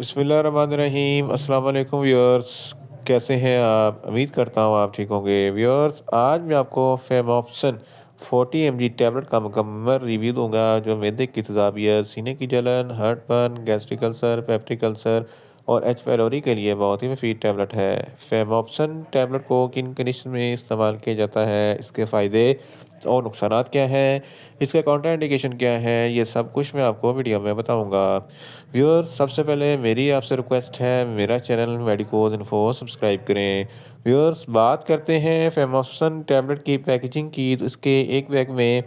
बिस्मिल्लाहिर्रहमानिर्रहीम अस्सलाम वालेकुम व्यूअर्स। कैसे हैं आप? उम्मीद करता हूँ आप ठीक होंगे। व्यूअर्स, आज मैं आपको फेमॉप्सन 40 mg टैबलेट का मुकम्मल रिव्यू दूंगा जो मैदे की तेज़ाबियत, सीने की जलन, heartburn, gastric ulcer, peptic ulcer और एच पैलोरी के लिए बहुत ही मुफीद टैबलेट है। फेमॉप्सन टैबलेट को किन कंडीशन में इस्तेमाल किया जाता है, इसके फ़ायदे और नुकसानात क्या हैं, इसका काउंटर इंडिकेशन क्या है, ये सब कुछ मैं आपको वीडियो में बताऊंगा। व्यूअर्स, सबसे पहले मेरी आपसे रिक्वेस्ट है, मेरा चैनल मेडिकोज इन्फो सब्सक्राइब करें। व्यूअर्स, बात करते हैं फेमोसन टैबलेट की पैकेजिंग की, तो इसके एक बैग में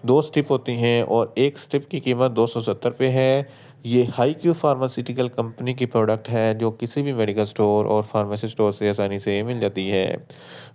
2 स्ट्रिप होती हैं और एक स्ट्रिप की कीमत 270 रुपये है। ये हाई क्यू फार्मास्यूटिकल कंपनी की प्रोडक्ट है जो किसी भी मेडिकल स्टोर और फार्मेसी स्टोर से आसानी से मिल जाती है।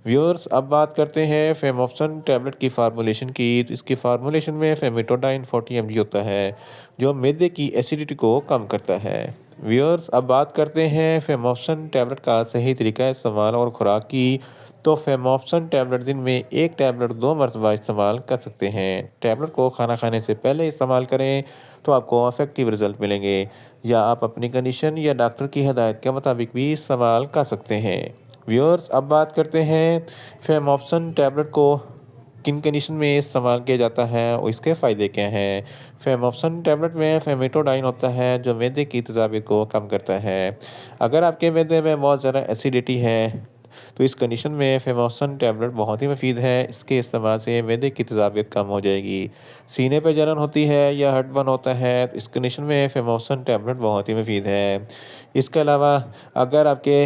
व्यूअर्स, अब बात करते हैं फेमोप्सन टैबलेट की फार्मूलेशन की, तो इसकी फार्मूलेशन में फेमिटोडाइन 40 mg होता है जो मैदे की एसिडिटी को कम करता है। व्यूअर्स, अब बात करते हैं फेमोप्सन टैबलेट का सही तरीका इस्तेमाल और खुराक की, तो फेमोप्सन टैबलेट दिन में एक टैबलेट 2 मरतबा इस्तेमाल कर सकते हैं। टैबलेट को खाना खाने से पहले इस्तेमाल करें तो आपको इफेक्टिव रिजल्ट मिलेंगे, या आप अपनी कंडीशन या डॉक्टर की हिदायत के मुताबिक भी इस्तेमाल कर सकते हैं। व्यूअर्स, अब बात करते हैं फेमोप्सन टैबलेट को किन कंडीशन में इस्तेमाल किया जाता है और इसके फ़ायदे क्या हैं। फेमोप्सन टैबलेट में फेमिटोडाइन होता है जो मैदे की तेज़ाबियत को कम करता है। अगर आपके मैदे में बहुत ज़्यादा एसिडिटी है तो इस कंडीशन में फेमोसन टैबलेट बहुत ही मुफीद है। इसके इस्तेमाल से मैदे की तेज़ाबियत कम हो जाएगी। सीने पे जलन होती है या हर्टबर्न होता है तो इस कंडीशन में फेमोसन टैबलेट बहुत ही मुफीद है। इसके अलावा अगर आपके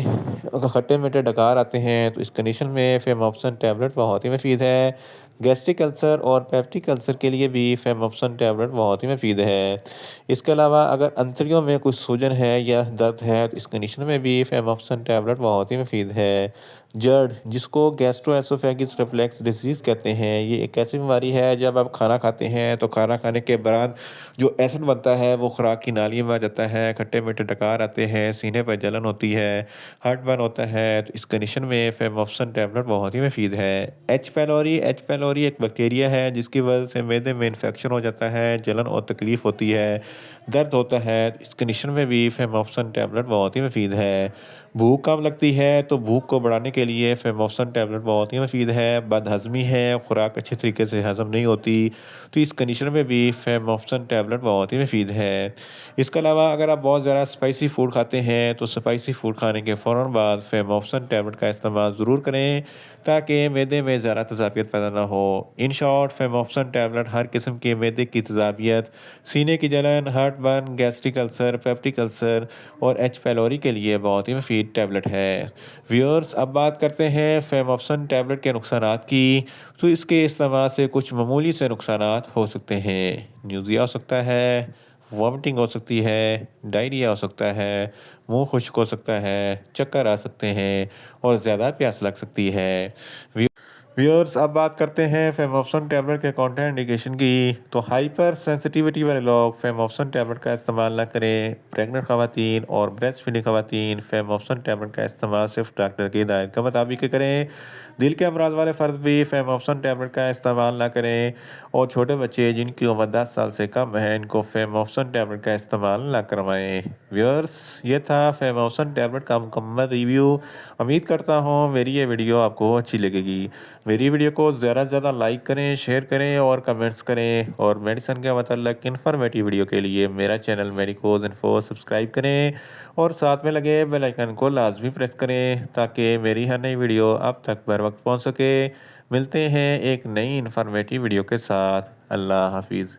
खट्टे मीठे डकार आते हैं तो इस कंडीशन में फेमोप्सन टैबलेट बहुत ही मुफीद है। गैस्ट्रिक अल्सर और पेप्टिक अल्सर के लिए भी फेमोप्सन टैबलेट बहुत ही मुफीद है। इसके अलावा अगर अंतड़ियों में कुछ सूजन है या दर्द है तो इस कंडीशन में भी फेमोप्सन टैबलेट बहुत ही मुफीद है। जर्ड, जिसको गैस्ट्रोएसोफेगिस रिफ्लेक्स डिसीज़ कहते हैं, ये एक ऐसी बीमारी है जब आप खाना खाते हैं तो खाना खाने के बाद जो एसिड बनता है वो खुराक की नाली में आ जाता है, खट्टे मीठे डकार आते हैं, सीने पर जलन होती है, हार्टबर्न होता है, तो इस कंडीशन में फेमोप्सन टैबलेट बहुत ही मुफीद है। एच पैलोरी एक बैक्टीरिया है जिसकी वजह से मैदे में इन्फेक्शन हो जाता है, जलन और तकलीफ होती है, दर्द होता है, इस कंडीशन में भी फेमोप्सन टैबलेट बहुत ही मुफीद है। भूख कम लगती है तो भूख को बढ़ाने के लिए फेमोप्सन टैबलेट बहुत ही मुफीद है। बदहज़मी है, खुराक अच्छी तरीके से हज़म नहीं होती, तो इस कंडीशन में भी फेमोप्सन टैबलेट बहुत ही मुफीद है। इसके अलावा अगर आप बहुत ज़्यादा स्पाइसी फूड खाते हैं तो स्पाइसी फूड खाने के फ़ौरन बाद फेमोप्सन टैबलेट का इस्तेमाल ज़रूर करें ताकि मैदे में ज़्यादा तेज़ाबियत पैदा ना हो। इन शॉर्ट, फेमोप्सन टैबलेट हर किस्म के मैदे की तेज़ाबियत, सीने की जलन, heartburn, gastric ulcer, peptic ulcer और एच पैलोरी के लिए बहुत ही मुफीद टैबलेट है। व्यूअर्स, अब बात करते हैं फेमोप्सन टैबलेट के नुकसानात की, तो इसके इस्तेमाल से कुछ मामूली से नुकसानात हो सकते हैं। न्यूज़िया हो सकता है, वॉमिटिंग हो सकती है, डायरिया हो सकता है, मुंह खुश्क हो सकता है, चक्कर आ सकते हैं और ज़्यादा प्यास लग सकती है। व्यूअर्स, अब बात करते हैं फेमोप्सन टैबलेट के काउंटर इंडिकेशन की, तो हाइपर सेंसिटिविटी वाले लोग फेमोप्सन टैबलेट का इस्तेमाल ना करें। प्रेग्नेंट खवातीन और ब्रेस्ट फीडिंग खवातीन फेमोप्सन टैबलेट का इस्तेमाल सिर्फ डॉक्टर की हिदायत के मुताबिक करें। दिल के अमराज वाले फ़र्द भी फेमोप्सन टैबलेट का इस्तेमाल ना करें, और छोटे बच्चे जिनकी उम्र 10 साल से कम है इनको फेमोप्सन टैबलेट का इस्तेमाल ना करवाएं। व्यूअर्स, ये था फेमोप्सन टैबलेट का मुकम्मल रिव्यू। उम्मीद करता हूँ मेरी ये वीडियो आपको अच्छी लगेगी। मेरी वीडियो को ज़्यादा से ज़्यादा लाइक करें, शेयर करें और कमेंट्स करें, और मेडिसिन के मतलब इन्फॉर्मेटिव वीडियो के लिए मेरा चैनल मेडिकोज इन्फो सब्सक्राइब करें और साथ में लगे बेल आइकन को लाजमी प्रेस करें ताकि मेरी हर नई वीडियो आप तक बर वक्त पहुंच सके। मिलते हैं एक नई इन्फॉर्मेटिव वीडियो के साथ। अल्लाह हाफिज़।